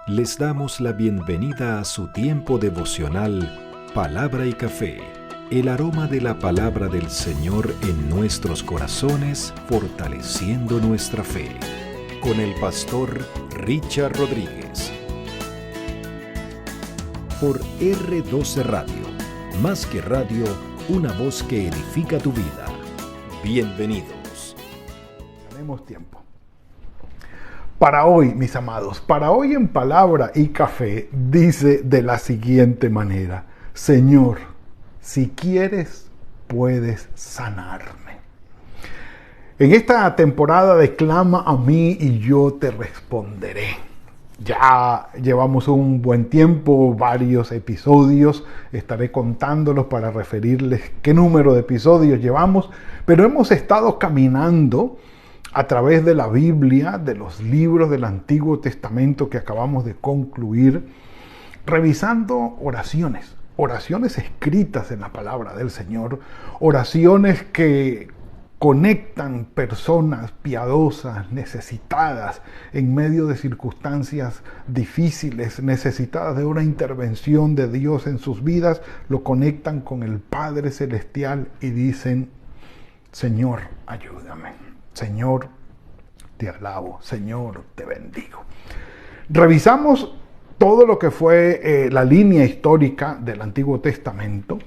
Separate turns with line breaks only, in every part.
Les damos la bienvenida a su tiempo devocional Palabra y Café, el aroma de la palabra del Señor en nuestros corazones, fortaleciendo nuestra fe. Con el pastor Richard Rodríguez. Por R12 Radio, más que radio, una voz que edifica tu vida. Bienvenidos.
Tenemos tiempo. Para hoy, mis amados, para hoy en Palabra y Café, dice de la siguiente manera: Señor, si quieres, puedes sanarme. En esta temporada de Clama a mí y yo te responderé. Ya llevamos un buen tiempo, varios episodios, estaré contándolos para referirles qué número de episodios llevamos, pero hemos estado caminando a través de la Biblia, de los libros del Antiguo Testamento que acabamos de concluir, revisando oraciones escritas en la palabra del Señor, oraciones que conectan personas piadosas, necesitadas, en medio de circunstancias difíciles, necesitadas de una intervención de Dios en sus vidas, lo conectan con el Padre Celestial y dicen: Señor, ayúdame. Señor, te alabo. Señor, te bendigo. Revisamos todo lo que fue la línea histórica del Antiguo Testamento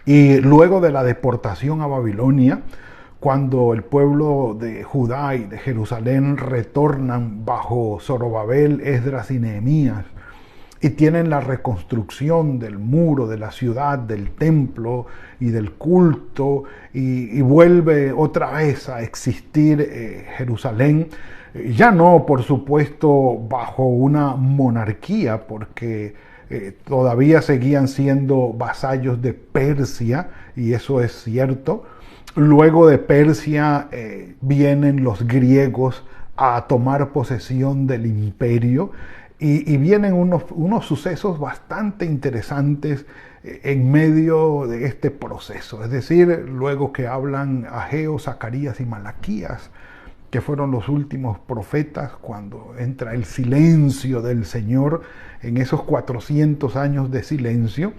y luego de la deportación a Babilonia, cuando el pueblo de Judá y de Jerusalén retornan bajo Zorobabel, Esdras y Nehemías y tienen la reconstrucción del muro, de la ciudad, del templo y del culto, y vuelve otra vez a existir Jerusalén, ya no, por supuesto, bajo una monarquía, porque todavía seguían siendo vasallos de Persia, y eso es cierto. Luego de Persia vienen los griegos a tomar posesión del imperio, y vienen unos sucesos bastante interesantes en medio de este proceso. Es decir, luego que hablan Ageo, Zacarías y Malaquías, que fueron los últimos profetas, cuando entra el silencio del Señor, en esos 400 años de silencio,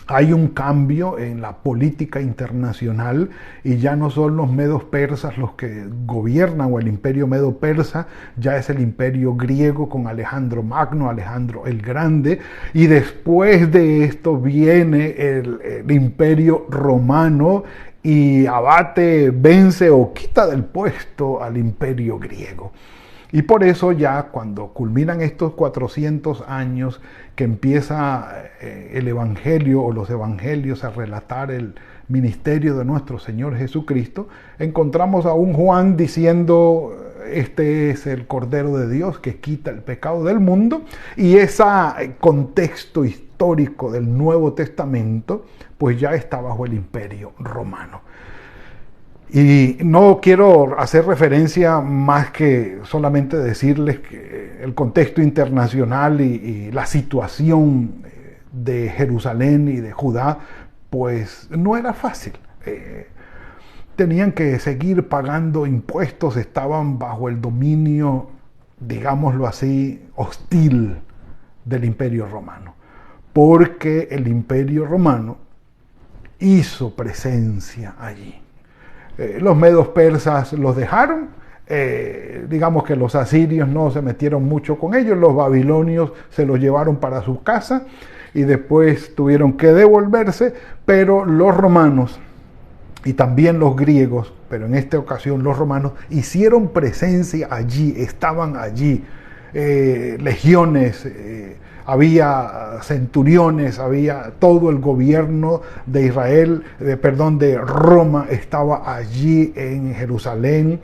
hay un cambio en la política internacional y ya no son los medos persas los que gobiernan, o el imperio medo persa, ya es el imperio griego con Alejandro Magno, Alejandro el Grande, y después de esto viene el imperio romano y abate, vence o quita del puesto al imperio griego. Y por eso ya cuando culminan estos 400 años que empieza el Evangelio o los Evangelios a relatar el ministerio de nuestro Señor Jesucristo, encontramos a un Juan diciendo: este es el Cordero de Dios que quita el pecado del mundo, y ese contexto histórico del Nuevo Testamento pues ya está bajo el imperio romano. Y no quiero hacer referencia más que solamente decirles que el contexto internacional y la situación de Jerusalén y de Judá, pues no era fácil. Tenían que seguir pagando impuestos, estaban bajo el dominio, digámoslo así, hostil del Imperio Romano, porque el Imperio Romano hizo presencia allí. Los medos persas los dejaron, digamos que los asirios no se metieron mucho con ellos, los babilonios se los llevaron para su casa y después tuvieron que devolverse, pero los romanos y también los griegos, pero en esta ocasión los romanos, hicieron presencia allí, estaban allí, legiones, había centuriones, había todo el gobierno de Israel, de Roma estaba allí en Jerusalén,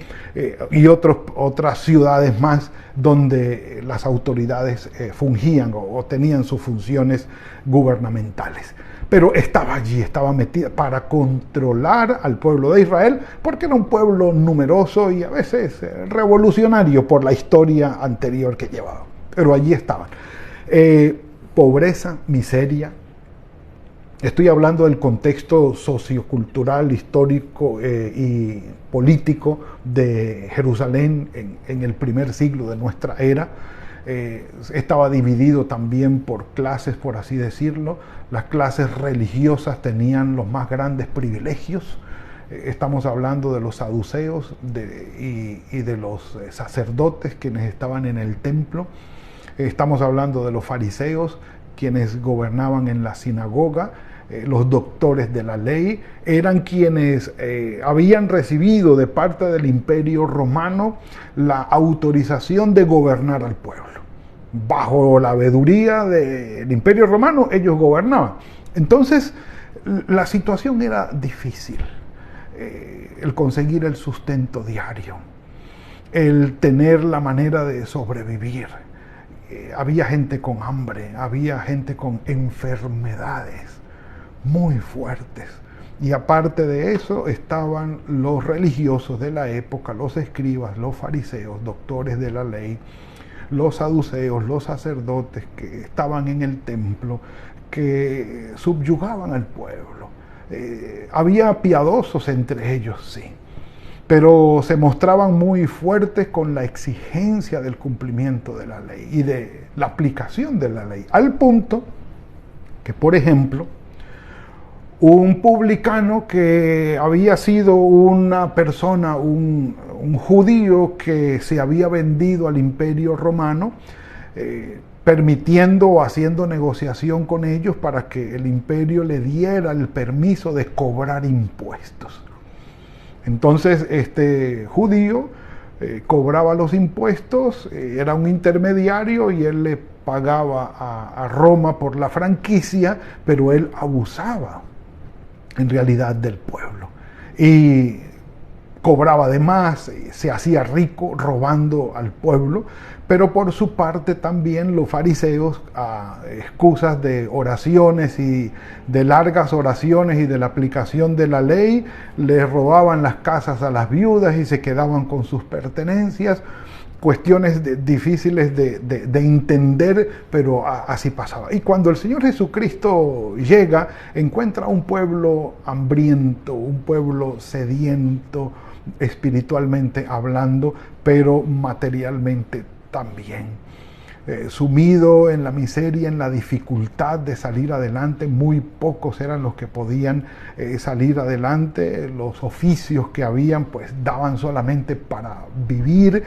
y otras ciudades más donde las autoridades fungían o tenían sus funciones gubernamentales. Pero estaba allí, estaba metida para controlar al pueblo de Israel, porque era un pueblo numeroso y a veces revolucionario por la historia anterior que llevaba. Pero allí estaban. Pobreza, miseria. Estoy hablando del contexto sociocultural, histórico y político de Jerusalén en el primer siglo de nuestra era. estaba dividido también por clases, por así decirlo. Las clases religiosas tenían los más grandes privilegios. Estamos hablando de los saduceos y de los sacerdotes quienes estaban en el templo. Estamos hablando de los fariseos quienes gobernaban en la sinagoga. Los doctores de la ley eran quienes habían recibido de parte del Imperio Romano la autorización de gobernar al pueblo. Bajo la veeduría del Imperio Romano ellos gobernaban. Entonces la situación era difícil. El conseguir el sustento diario, el tener la manera de sobrevivir. Había gente con hambre, había gente con enfermedades muy fuertes. Y aparte de eso estaban los religiosos de la época, los escribas, los fariseos, doctores de la ley, los saduceos, los sacerdotes que estaban en el templo, que subyugaban al pueblo. Había piadosos entre ellos, sí, pero se mostraban muy fuertes con la exigencia del cumplimiento de la ley y de la aplicación de la ley, al punto que, por ejemplo, un publicano que había sido una persona, un judío que se había vendido al Imperio Romano, permitiendo o haciendo negociación con ellos para que el imperio le diera el permiso de cobrar impuestos. Entonces este judío cobraba los impuestos, era un intermediario y él le pagaba a Roma por la franquicia, pero él abusaba en realidad del pueblo y cobraba de más, se hacía rico robando al pueblo. Pero por su parte también los fariseos, a excusas de oraciones y de largas oraciones y de la aplicación de la ley, les robaban las casas a las viudas y se quedaban con sus pertenencias. Cuestiones difíciles de entender, pero así pasaba. Y cuando el Señor Jesucristo llega, encuentra un pueblo hambriento, un pueblo sediento, espiritualmente hablando, pero materialmente también. Sumido en la miseria, en la dificultad de salir adelante, muy pocos eran los que podían salir adelante. Los oficios que habían pues daban solamente para vivir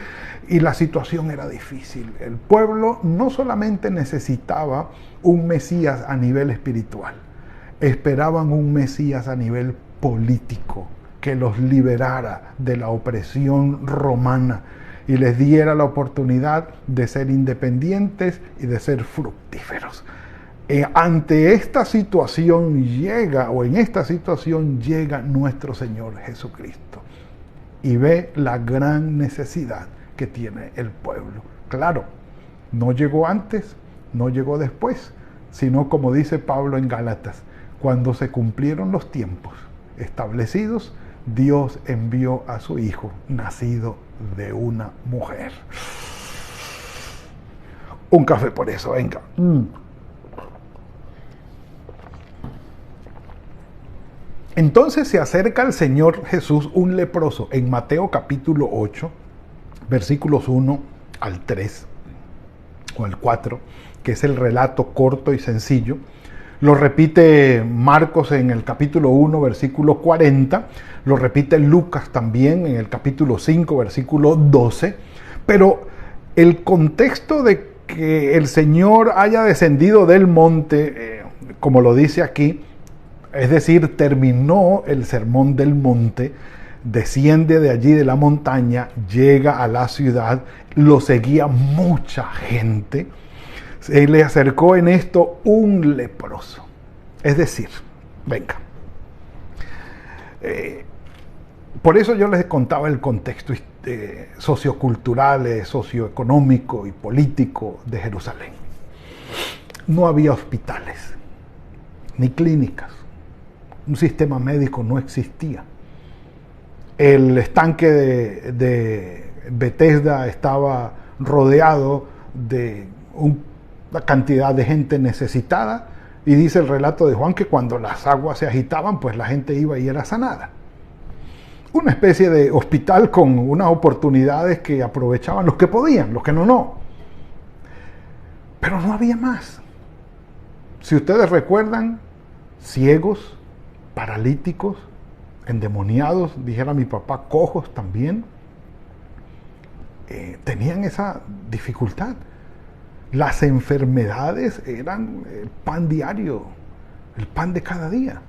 y la situación era difícil. El pueblo no solamente necesitaba un Mesías a nivel espiritual, esperaban un Mesías a nivel político que los liberara de la opresión romana y les diera la oportunidad de ser independientes y de ser fructíferos. Ante esta situación en esta situación llega nuestro Señor Jesucristo y ve la gran necesidad que tiene el pueblo. Claro, no llegó antes, no llegó después, sino como dice Pablo en Gálatas, cuando se cumplieron los tiempos establecidos, Dios envió a su Hijo, nacido de una mujer. Un café por eso, venga. Entonces se acerca al Señor Jesús un leproso en Mateo capítulo 8, versículos 1 al 3 o al 4, que es el relato corto y sencillo. Lo repite Marcos en el capítulo 1, versículo 40. Lo repite Lucas también en el capítulo 5, versículo 12. Pero el contexto de que el Señor haya descendido del monte, como lo dice aquí, es decir, terminó el sermón del monte, desciende de allí de la montaña, llega a la ciudad, lo seguía mucha gente. Se le acercó en esto un leproso. Es decir, venga. Por eso yo les contaba el contexto sociocultural, socioeconómico y político de Jerusalén. No había hospitales, ni clínicas. Un sistema médico no existía. El estanque de Betesda estaba rodeado de una cantidad de gente necesitada, y dice el relato de Juan que cuando las aguas se agitaban, pues la gente iba y era sanada. Una especie de hospital con unas oportunidades que aprovechaban los que podían, los que no. Pero no había más. Si ustedes recuerdan, ciegos, paralíticos, endemoniados, dijera mi papá, cojos también, tenían esa dificultad. Las enfermedades eran el pan diario, el pan de cada día.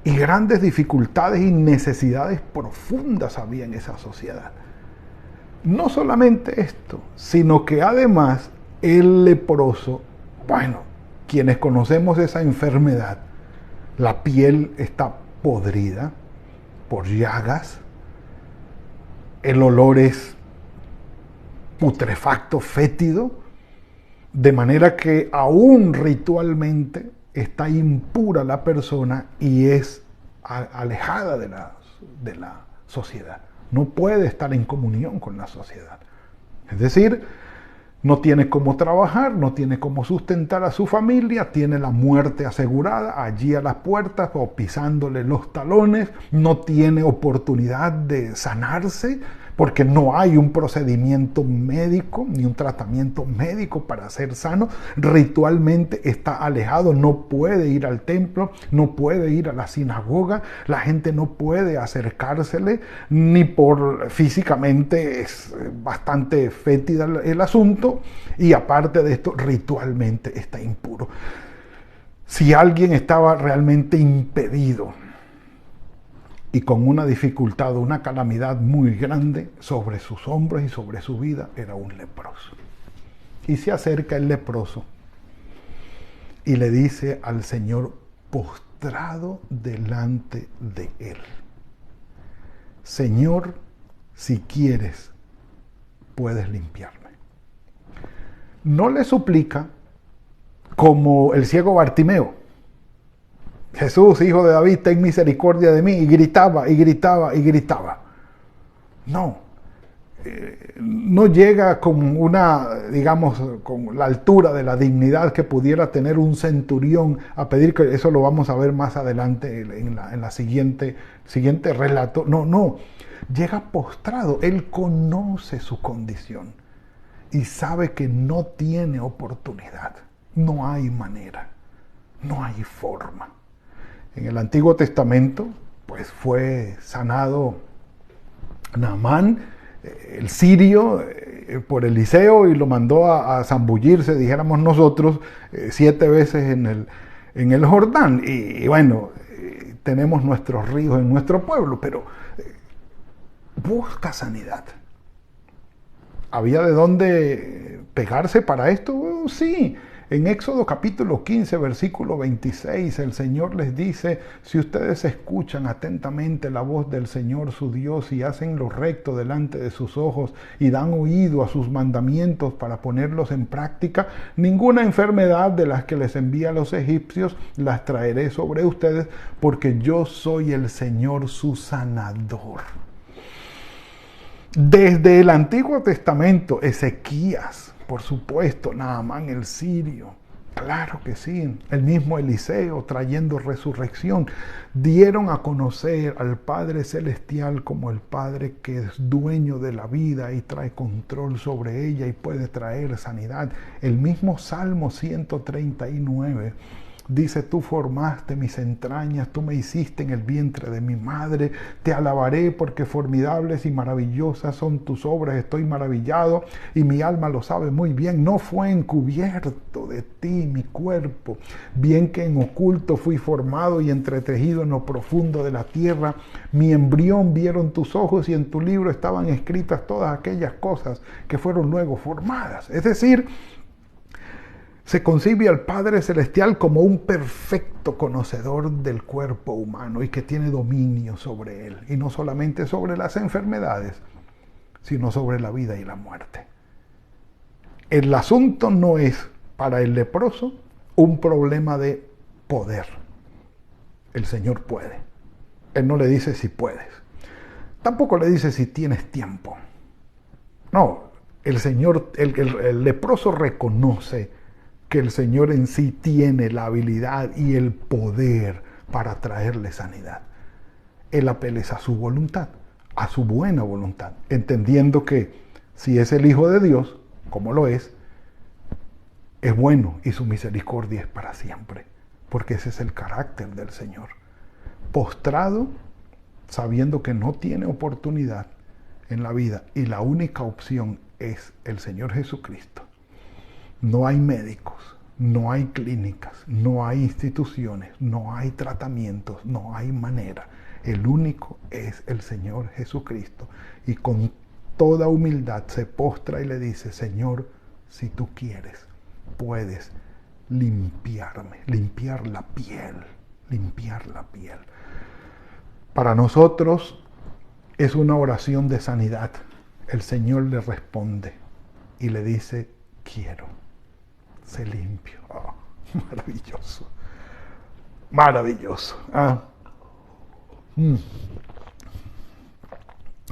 Y grandes dificultades y necesidades profundas había en esa sociedad. No solamente esto, sino que además el leproso, bueno, quienes conocemos esa enfermedad, la piel está podrida por llagas, el olor es putrefacto, fétido, de manera que aún ritualmente está impura la persona y es alejada de la sociedad. No puede estar en comunión con la sociedad. Es decir, no tiene cómo trabajar, no tiene cómo sustentar a su familia, tiene la muerte asegurada allí a las puertas o pisándole los talones, no tiene oportunidad de sanarse porque no hay un procedimiento médico ni un tratamiento médico para ser sano. Ritualmente está alejado, no puede ir al templo, no puede ir a la sinagoga, la gente no puede acercársele, ni por físicamente es bastante fétida el asunto, y aparte de esto, ritualmente está impuro. Si alguien estaba realmente impedido y con una dificultad, una calamidad muy grande sobre sus hombros y sobre su vida, era un leproso. Y se acerca el leproso y le dice al Señor postrado delante de él: Señor, si quieres, puedes limpiarme. No le suplica como el ciego Bartimeo: Jesús, hijo de David, ten misericordia de mí, y gritaba, y gritaba, y gritaba. No, no llega con una, digamos, con la altura de la dignidad que pudiera tener un centurión a pedir, que eso lo vamos a ver más adelante en la siguiente relato. No, llega postrado, él conoce su condición y sabe que no tiene oportunidad, no hay manera, no hay forma. En el Antiguo Testamento, pues fue sanado Naamán, el sirio, por Eliseo, y lo mandó a zambullirse, dijéramos nosotros, 7 veces en el Jordán. Y bueno, tenemos nuestros ríos en nuestro pueblo, pero busca sanidad. ¿Había de dónde pegarse para esto? Sí. En Éxodo capítulo 15, versículo 26, el Señor les dice: si ustedes escuchan atentamente la voz del Señor su Dios y hacen lo recto delante de sus ojos y dan oído a sus mandamientos para ponerlos en práctica, ninguna enfermedad de las que les envía a los egipcios las traeré sobre ustedes, porque yo soy el Señor su sanador. Desde el Antiguo Testamento, Ezequías, por supuesto, Naamán el sirio, claro que sí, el mismo Eliseo trayendo resurrección, dieron a conocer al Padre Celestial como el Padre que es dueño de la vida y trae control sobre ella y puede traer sanidad. El mismo Salmo 139 dice: tú formaste mis entrañas, tú me hiciste en el vientre de mi madre, te alabaré porque formidables y maravillosas son tus obras, estoy maravillado y mi alma lo sabe muy bien. No fue encubierto de ti mi cuerpo, bien que en oculto fui formado y entretejido en lo profundo de la tierra. Mi embrión vieron tus ojos y en tu libro estaban escritas todas aquellas cosas que fueron luego formadas. Es decir, se concibe al Padre Celestial como un perfecto conocedor del cuerpo humano y que tiene dominio sobre él. Y no solamente sobre las enfermedades, sino sobre la vida y la muerte. El asunto no es para el leproso un problema de poder. El Señor puede. Él no le dice si puedes. Tampoco le dice si tienes tiempo. No, el Señor, el leproso reconoce que el Señor en sí tiene la habilidad y el poder para traerle sanidad. Él apela a su voluntad, a su buena voluntad, entendiendo que si es el Hijo de Dios, como lo es, es bueno y su misericordia es para siempre, porque ese es el carácter del Señor. Postrado, sabiendo que no tiene oportunidad en la vida y la única opción es el Señor Jesucristo. No hay médicos, no hay clínicas, no hay instituciones, no hay tratamientos, no hay manera. El único es el Señor Jesucristo. Y con toda humildad se postra y le dice: Señor, si tú quieres, puedes limpiarme, limpiar la piel, limpiar la piel. Para nosotros es una oración de sanidad. El Señor le responde y le dice: quiero, sé limpio. Oh, maravilloso, maravilloso.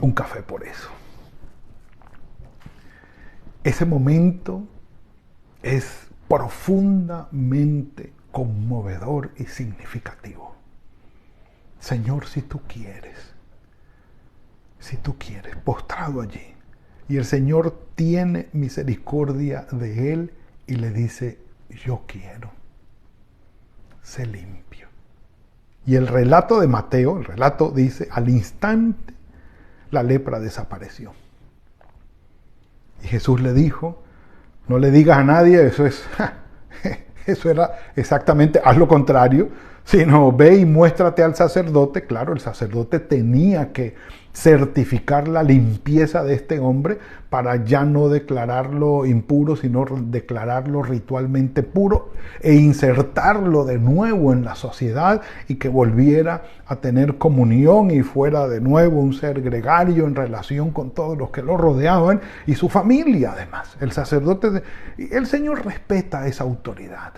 Un café por eso. Ese momento es profundamente conmovedor y significativo. Señor, si tú quieres, postrado allí. Y el Señor tiene misericordia de él y le dice: yo quiero, sé limpio. Y el relato de Mateo, el relato dice: al instante la lepra desapareció. Y Jesús le dijo: no le digas a nadie, eso era exactamente, haz lo contrario, sino ve y muéstrate al sacerdote. Claro, el sacerdote tenía que certificar la limpieza de este hombre para ya no declararlo impuro, sino declararlo ritualmente puro e insertarlo de nuevo en la sociedad y que volviera a tener comunión y fuera de nuevo un ser gregario en relación con todos los que lo rodeaban y su familia además. El sacerdote, el Señor respeta esa autoridad.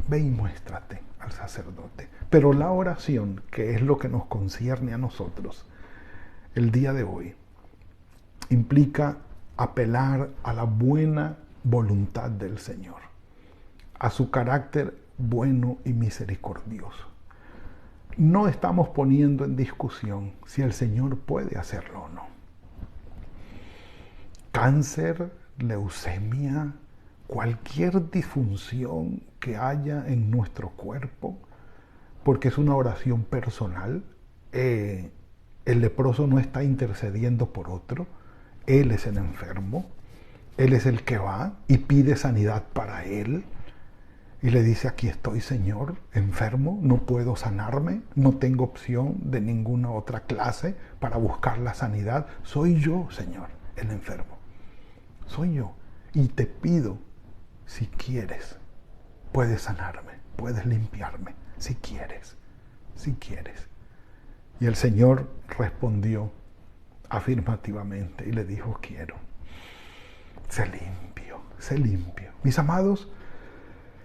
Ve y muéstrate al sacerdote. Pero la oración, que es lo que nos concierne a nosotros el día de hoy, implica apelar a la buena voluntad del Señor, a su carácter bueno y misericordioso. No estamos poniendo en discusión si el Señor puede hacerlo o no. Cáncer, leucemia, cualquier disfunción que haya en nuestro cuerpo, porque es una oración personal. El leproso no está intercediendo por otro, él es el enfermo, él es el que va y pide sanidad para él y le dice: aquí estoy, Señor, enfermo, no puedo sanarme, no tengo opción de ninguna otra clase para buscar la sanidad, soy yo, Señor, el enfermo, soy yo, y te pido, si quieres, puedes sanarme, puedes limpiarme, si quieres, si quieres. Y el Señor respondió afirmativamente y le dijo: quiero, sé limpio, sé limpio. Mis amados,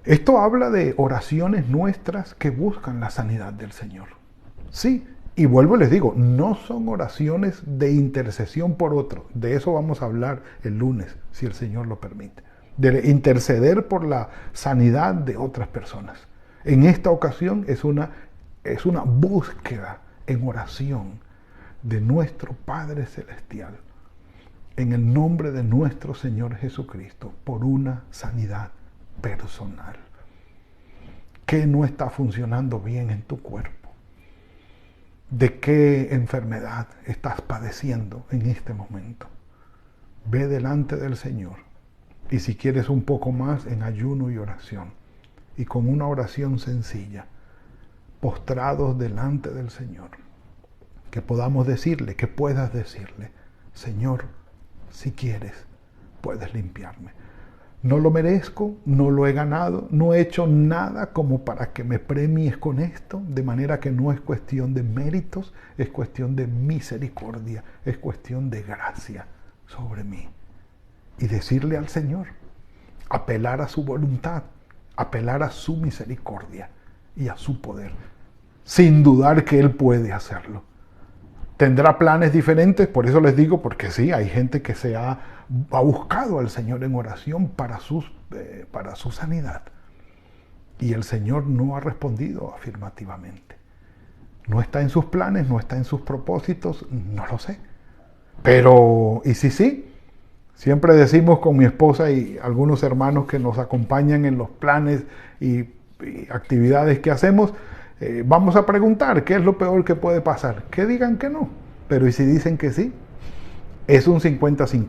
esto habla de oraciones nuestras que buscan la sanidad del Señor. Sí, y vuelvo y les digo, no son oraciones de intercesión por otro. De eso vamos a hablar el lunes, si el Señor lo permite. De interceder por la sanidad de otras personas. En esta ocasión es una búsqueda en oración de nuestro Padre Celestial, en el nombre de nuestro Señor Jesucristo, por una sanidad personal. ¿Qué no está funcionando bien en tu cuerpo? ¿De qué enfermedad estás padeciendo en este momento? Ve delante del Señor, y si quieres un poco más, en ayuno y oración, y con una oración sencilla, postrados delante del Señor, que podamos decirle, que puedas decirle: Señor, si quieres, puedes limpiarme. No lo merezco, no lo he ganado, no he hecho nada como para que me premies con esto, de manera que no es cuestión de méritos, es cuestión de misericordia, es cuestión de gracia sobre mí. Y decirle al Señor, apelar a su voluntad, apelar a su misericordia y a su poder, sin dudar que Él puede hacerlo. Tendrá planes diferentes, por eso les digo, porque sí, hay gente que ha buscado al Señor en oración para su sanidad. Y el Señor no ha respondido afirmativamente. No está en sus planes, no está en sus propósitos, no lo sé. Pero, ¿y si sí? Siempre decimos con mi esposa y algunos hermanos que nos acompañan en los planes y actividades que hacemos, vamos a preguntar qué es lo peor que puede pasar. Que digan que no, pero ¿y si dicen que sí? Es un 50-50.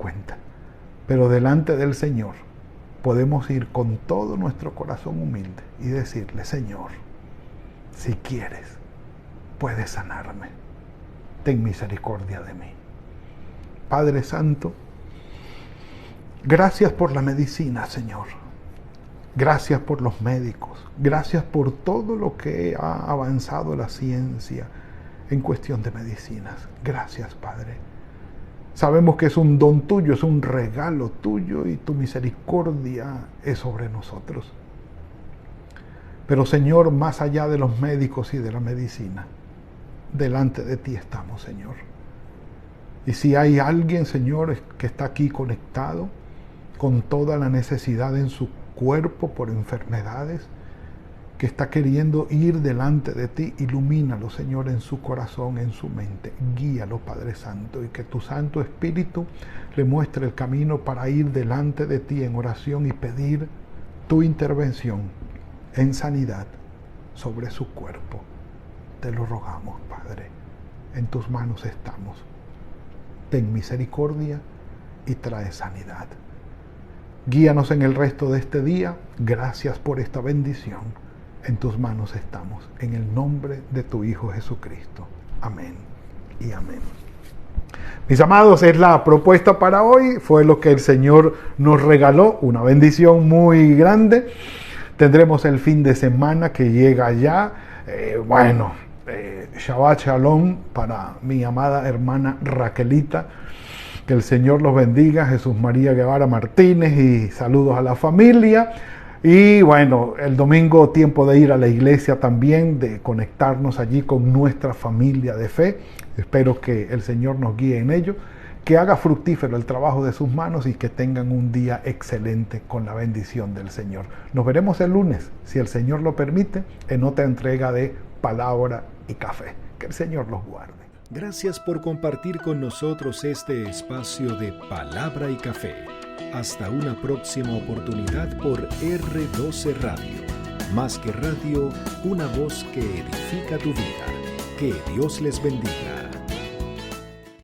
Pero delante del Señor podemos ir con todo nuestro corazón humilde y decirle: Señor, si quieres, puedes sanarme. Ten misericordia de mí. Padre Santo, gracias por la medicina, Señor. Gracias por los médicos. Gracias por todo lo que ha avanzado la ciencia en cuestión de medicinas. Gracias, Padre. Sabemos que es un don tuyo, es un regalo tuyo y tu misericordia es sobre nosotros. Pero, Señor, más allá de los médicos y de la medicina, delante de ti estamos, Señor. Y si hay alguien, Señor, que está aquí conectado con toda la necesidad en su cuerpo por enfermedades, que está queriendo ir delante de ti, ilumínalo, Señor, en su corazón, en su mente. Guíalo, Padre Santo, y que tu Santo Espíritu le muestre el camino para ir delante de ti en oración y pedir tu intervención en sanidad sobre su cuerpo. Te lo rogamos, Padre. En tus manos estamos. Ten misericordia y trae sanidad. Guíanos en el resto de este día. Gracias por esta bendición. En tus manos estamos. En el nombre de tu Hijo Jesucristo. Amén y amén. Mis amados, es la propuesta para hoy. Fue lo que el Señor nos regaló. Una bendición muy grande. Tendremos el fin de semana que llega ya. Shabbat Shalom para mi amada hermana Raquelita. Que el Señor los bendiga. Jesús María Guevara Martínez y saludos a la familia. Y bueno, el domingo tiempo de ir a la iglesia también, de conectarnos allí con nuestra familia de fe. Espero que el Señor nos guíe en ello, que haga fructífero el trabajo de sus manos y que tengan un día excelente con la bendición del Señor. Nos veremos el lunes, si el Señor lo permite, en otra entrega de Palabra y Café. Que el Señor los guarde.
Gracias por compartir con nosotros este espacio de Palabra y Café. Hasta una próxima oportunidad por R12 Radio. Más que radio, una voz que edifica tu vida. Que Dios les bendiga.